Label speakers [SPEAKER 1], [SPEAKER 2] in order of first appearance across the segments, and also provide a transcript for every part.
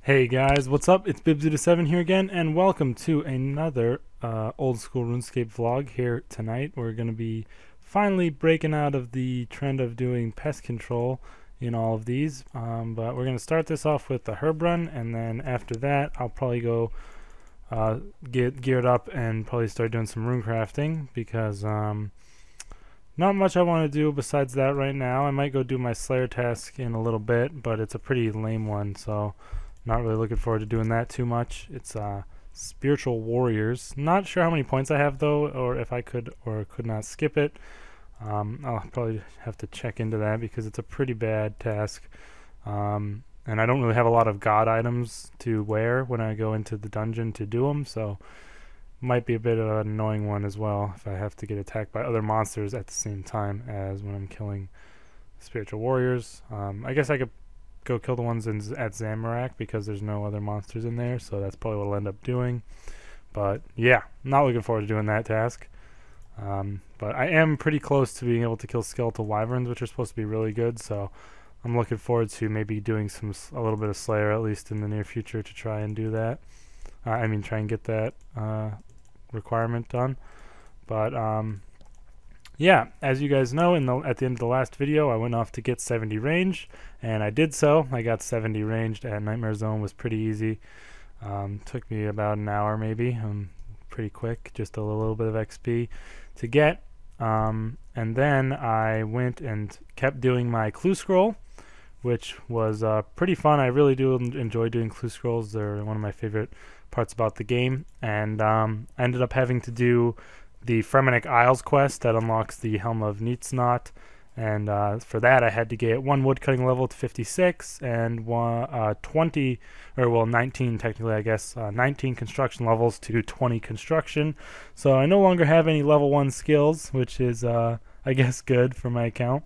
[SPEAKER 1] Hey guys, what's up? It's Bibsy7 here again, and welcome to another old school Runescape vlog here tonight. We're going to be finally breaking out of the trend of doing pest control in all of these, but we're going to start this off with the herb run, and then after that I'll probably go get geared up and probably start doing some rune crafting because not much I want to do besides that right now. I might go do my Slayer task in a little bit, but it's a pretty lame one, so not really looking forward to doing that too much. It's Spiritual Warriors. Not sure how many points I have though, or if I could or could not skip it. I'll probably have to check into that because it's a pretty bad task. And I don't really have a lot of god items to wear when I go into the dungeon to do them, so might be a bit of an annoying one as well if I have to get attacked by other monsters at the same time as when I'm killing Spiritual Warriors. I guess I could go kill the ones at Zamorak because there's no other monsters in there, so that's probably what I'll end up doing. But yeah, not looking forward to doing that task. But I am pretty close to being able to kill skeletal wyverns, which are supposed to be really good, so I'm looking forward to maybe doing a little bit of Slayer at least in the near future to try and do that. Try and get that requirement done. But yeah, as you guys know, at the end of the last video, I went off to get 70 range, and I did so. I got 70 ranged, and Nightmare Zone was pretty easy. Took me about an hour maybe, pretty quick, just a little bit of XP to get. And then I went and kept doing my clue scroll, which was pretty fun. I really do enjoy doing clue scrolls. They're one of my favorite parts about the game. And I ended up having to do the Fremennik Isles quest that unlocks the Helm of Nitznot, and for that I had to get one woodcutting level to 56 and 19 technically, I guess, 19 construction levels to 20 construction. So I no longer have any level 1 skills, which is I guess good for my account.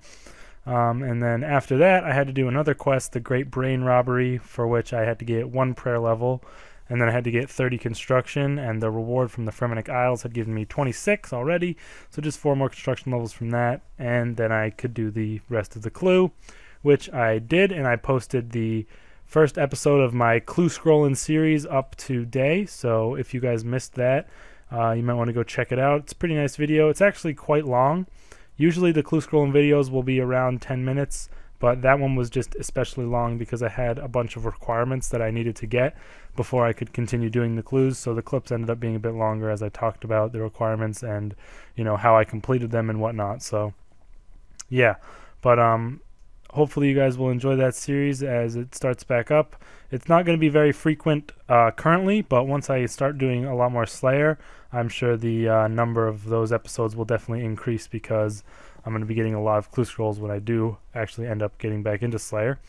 [SPEAKER 1] And then after that I had to do another quest, the Great Brain Robbery, for which I had to get 1 prayer level, and then I had to get 30 construction, and the reward from the Fremennik Isles had given me 26 already, so just 4 more construction levels from that, and then I could do the rest of the clue, which I did, and I posted the first episode of my clue scrolling series up today, so if you guys missed that, you might want to go check it out. It's a pretty nice video. It's actually quite long. Usually the clue scrolling videos will be around 10 minutes, but that one was just especially long because I had a bunch of requirements that I needed to get before I could continue doing the clues, so the clips ended up being a bit longer as I talked about the requirements and, you know, how I completed them and whatnot. So yeah, but hopefully you guys will enjoy that series as it starts back up. It's not going to be very frequent currently, but once I start doing a lot more Slayer, I'm sure the number of those episodes will definitely increase because I'm going to be getting a lot of clue scrolls when I do actually end up getting back into Slayer.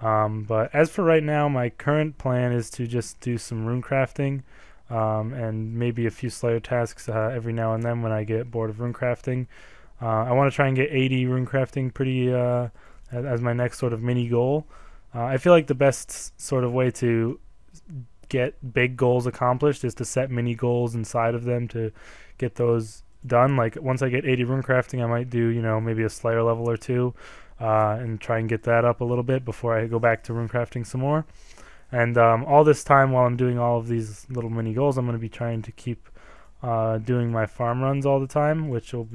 [SPEAKER 1] But as for right now, my current plan is to just do some rune crafting and maybe a few Slayer tasks every now and then when I get bored of rune crafting. I want to try and get 80 rune crafting pretty as my next sort of mini goal. I feel like the best sort of way to get big goals accomplished is to set mini goals inside of them to get those done. Like once I get 80 rune crafting, I might do, you know, maybe a Slayer level or two and try and get that up a little bit before I go back to rune crafting some more. And all this time while I'm doing all of these little mini goals, I'm going to be trying to keep doing my farm runs all the time, which will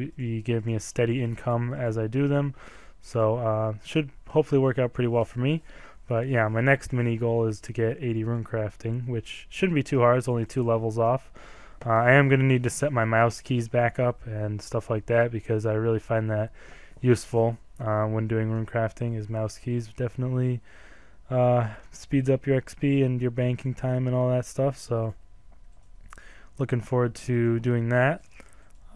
[SPEAKER 1] give me a steady income as I do them. So should hopefully work out pretty well for me. But yeah, my next mini goal is to get 80 rune crafting, which shouldn't be too hard. It's only 2 levels off. I am going to need to set my mouse keys back up and stuff like that because I really find that useful when doing rune crafting. Is mouse keys definitely speeds up your XP and your banking time and all that stuff. So looking forward to doing that.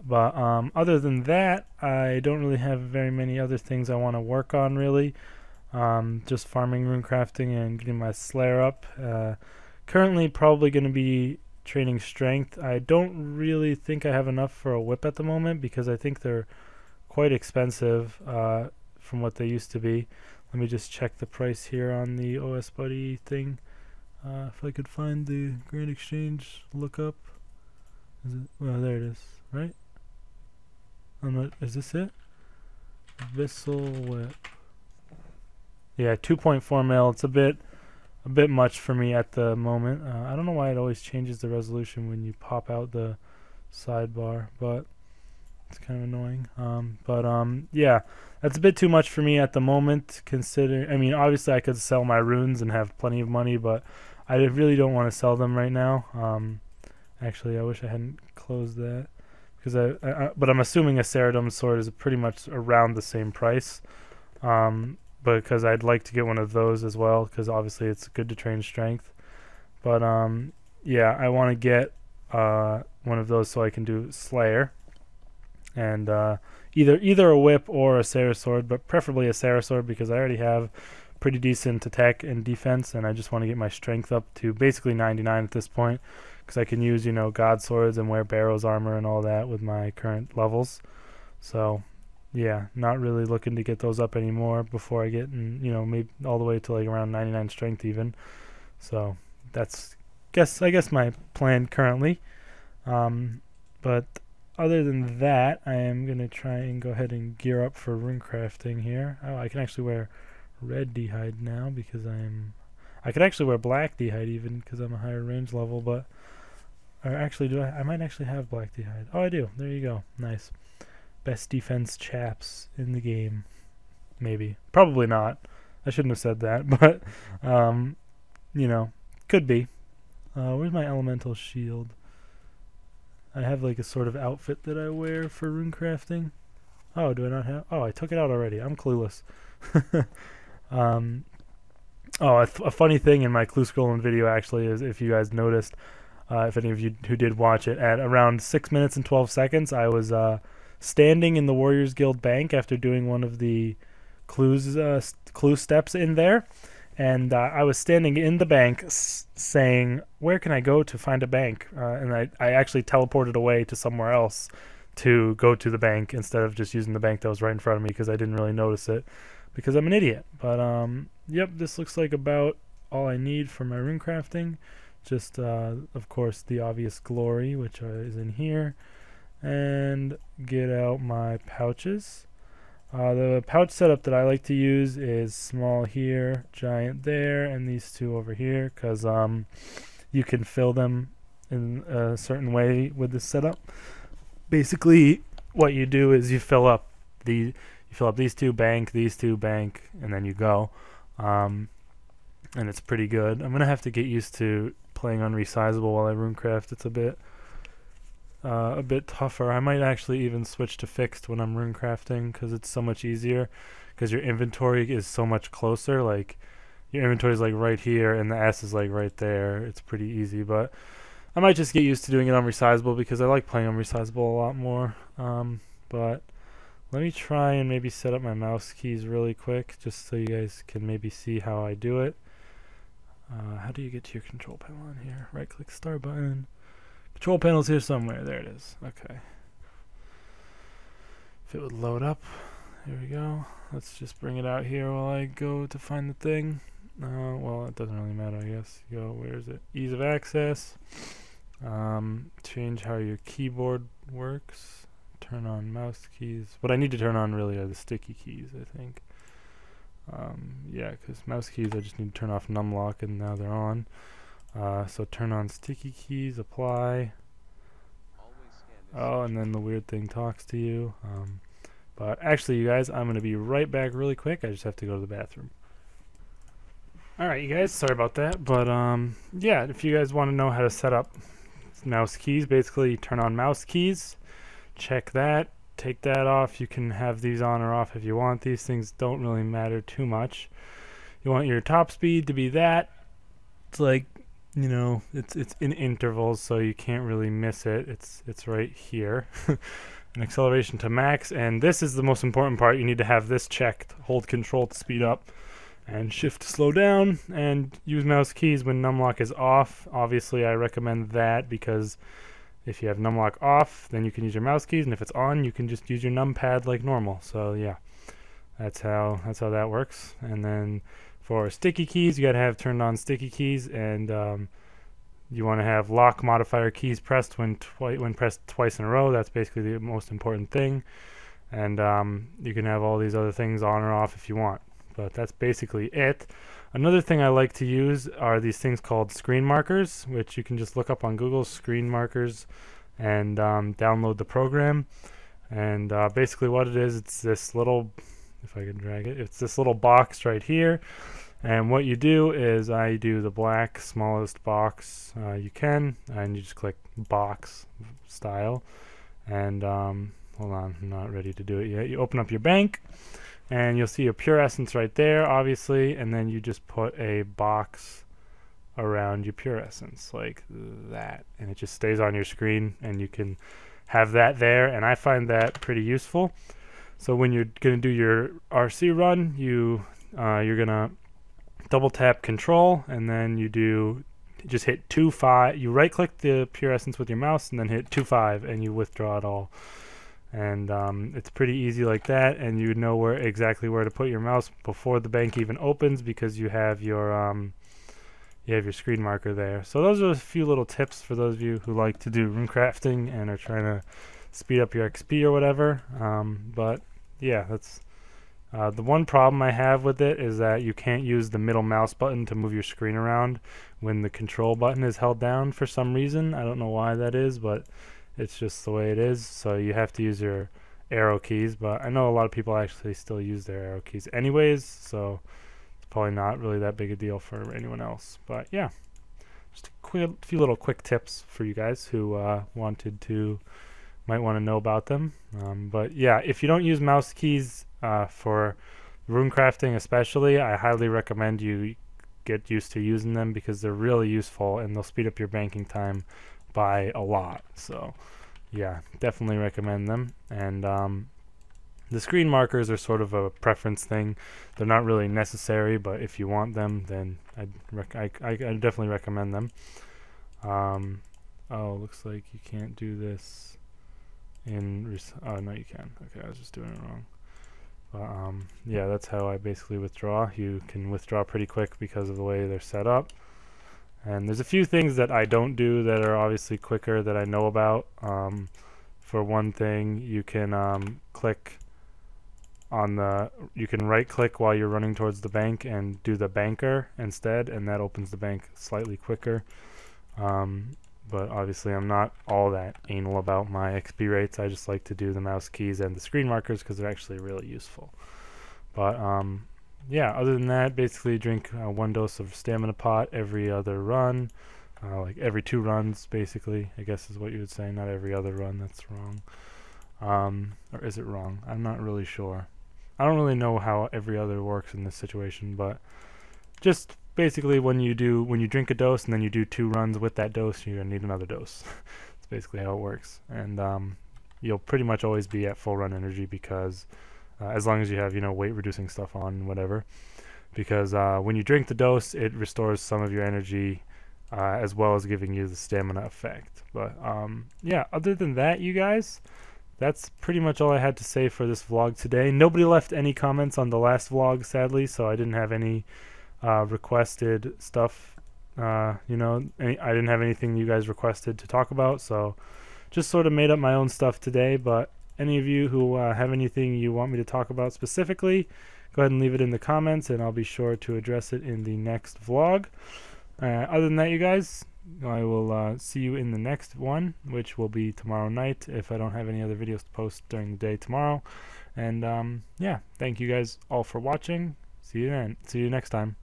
[SPEAKER 1] But other than that, I don't really have very many other things I want to work on really. Just farming rune crafting and getting my Slayer up. Currently probably going to be training strength. I don't really think I have enough for a whip at the moment because I think they're quite expensive from what they used to be. Let me just check the price here on the OS Buddy thing. If I could find the Grand Exchange lookup. Well, there it is, right? Is this it? Vissel whip. Yeah, 2.4 mil. It's a bit a bit much for me at the moment. I don't know why it always changes the resolution when you pop out the sidebar, but it's kind of annoying. Yeah, that's a bit too much for me at the moment. Considering, I mean, obviously I could sell my runes and have plenty of money, but I really don't want to sell them right now. Actually, I wish I hadn't closed that because but I'm assuming a Ceridom sword is pretty much around the same price. But because I'd like to get one of those as well, because obviously it's good to train strength. But yeah, I want to get one of those so I can do Slayer, and either a whip or a Sarah sword, but preferably a Sarah sword because I already have pretty decent attack and defense, and I just want to get my strength up to basically 99 at this point, because I can use, you know, God swords and wear Barrow's armor and all that with my current levels. So yeah, not really looking to get those up anymore before I get, you know, maybe all the way to like around 99 strength even. So that's I guess my plan currently. But other than that, I am gonna try and go ahead and gear up for rune crafting here. Oh, I can actually wear red d'hide now because I could actually wear black d'hide even because I'm a higher range level, but or actually I might actually have black d'hide. Oh, I do. There you go. Nice. Best defense chaps in the game. Maybe. Probably not. I shouldn't have said that, but you know, could be. Where's my elemental shield? I have like a sort of outfit that I wear for rune crafting. Oh, do I not have? Oh, I took it out already. I'm clueless. Oh, a funny thing in my clue scrolling video actually is, if you guys noticed, if any of you who did watch it, at around 6 minutes and 12 seconds, I was standing in the Warriors Guild bank after doing one of the clue steps in there, and I was standing in the bank saying, where can I go to find a bank? And I actually teleported away to somewhere else to go to the bank instead of just using the bank that was right in front of me, because I didn't really notice it because I'm an idiot. But yep, this looks like about all I need for my rune crafting. Just of course the obvious glory, which is in here, and get out my pouches. The pouch setup that I like to use is small here, giant there, and these two over here, because you can fill them in a certain way with this setup. Basically, what you do is you fill up these two, bank, and then you go. And it's pretty good. I'm gonna have to get used to playing on resizable while I runecraft. It's a bit tougher. I might actually even switch to fixed when I'm runecrafting because it's so much easier, because your inventory is so much closer. Like your inventory is like right here and the S is like right there. It's pretty easy, but I might just get used to doing it on resizable because I like playing on resizable a lot more. But let me try and maybe set up my mouse keys really quick just so you guys can maybe see how I do it. How do you get to your control panel on here? Right click start button. Control panel's here somewhere. There it is. Okay. If it would load up. Here we go. Let's just bring it out here while I go to find the thing. Well, it doesn't really matter, I guess. You go, where is it? Ease of access. Change how your keyboard works. Turn on mouse keys. What I need to turn on really are the sticky keys, I think. Yeah, because mouse keys I just need to turn off numlock and now they're on. So turn on sticky keys, apply. Oh, and then the weird thing talks to you. But actually, you guys, I'm going to be right back really quick. I just have to go to the bathroom. Alright, you guys, sorry about that. But yeah, if you guys want to know how to set up mouse keys, basically turn on mouse keys, check that, take that off. You can have these on or off if you want. These things don't really matter too much. You want your top speed to be that. It's like, you know, it's in intervals, so you can't really miss it. It's right here. An acceleration to max, and this is the most important part. You need to have this checked. Hold control to speed up and shift to slow down, and use mouse keys when numlock is off. Obviously I recommend that because if you have numlock off, then you can use your mouse keys, and if it's on, you can just use your numpad like normal. So yeah, that's how that works. And then for sticky keys, you gotta have turned on sticky keys, and you want to have lock modifier keys pressed when pressed twice in a row. That's basically the most important thing. And you can have all these other things on or off if you want, but that's basically it. Another thing I like to use are these things called screen markers, which you can just look up on Google, screen markers, and download the program. And basically what it is, it's this little, if I can drag it, it's this little box right here. And what you do is I do the black smallest box you can, and you just click box style. And hold on, I'm not ready to do it yet. You open up your bank, and you'll see a pure essence right there, obviously, and then you just put a box around your pure essence like that, and it just stays on your screen, and you can have that there, and I find that pretty useful. So when you're going to do your RC run, you're going to double tap control, and then you just hit 2-5. You right click the pure essence with your mouse and then hit 2-5, and you withdraw it all. And it's pretty easy like that, and you know exactly where to put your mouse before the bank even opens, because you have your screen marker there. So those are a few little tips for those of you who like to do rune crafting and are trying to speed up your XP or whatever. But yeah, that's the one problem I have with it is that you can't use the middle mouse button to move your screen around when the control button is held down for some reason. I don't know why that is, but it's just the way it is. So you have to use your arrow keys, but I know a lot of people actually still use their arrow keys anyways, so it's probably not really that big a deal for anyone else. But yeah, just a few little quick tips for you guys who might want to know about them. But yeah, if you don't use mouse keys for rune crafting especially, I highly recommend you get used to using them, because they're really useful and they'll speed up your banking time by a lot. So yeah, definitely recommend them. And the screen markers are sort of a preference thing. They're not really necessary, but if you want them, then I definitely recommend them. Oh, looks like you can't do this in oh no, you can. Okay, I was just doing it wrong. But yeah, that's how I basically withdraw. You can withdraw pretty quick because of the way they're set up. And there's a few things that I don't do that are obviously quicker that I know about. For one thing, you can click on you can right click while you're running towards the bank and do the banker instead, and that opens the bank slightly quicker. But obviously I'm not all that anal about my XP rates. I just like to do the mouse keys and the screen markers because they're actually really useful. But yeah, other than that, basically drink 1 dose of stamina pot every other run, like every 2 runs basically, I guess is what you would say. Not every other run, that's wrong. Or is it wrong? I'm not really sure. I don't really know how every other works in this situation, but just basically when you drink a dose and then you do 2 runs with that dose, you're gonna need another dose. That's basically how it works. And you'll pretty much always be at full run energy, because as long as you have weight reducing stuff on, whatever, because when you drink the dose, it restores some of your energy as well as giving you the stamina effect. But yeah, other than that, you guys, that's pretty much all I had to say for this vlog today. Nobody left any comments on the last vlog, sadly, so I didn't have any requested stuff. I didn't have anything you guys requested to talk about, so just sort of made up my own stuff today. But any of you who have anything you want me to talk about specifically, go ahead and leave it in the comments, and I'll be sure to address it in the next vlog. Other than that, you guys, I will see you in the next one, which will be tomorrow night if I don't have any other videos to post during the day tomorrow. And yeah, thank you guys all for watching. See you then. See you next time.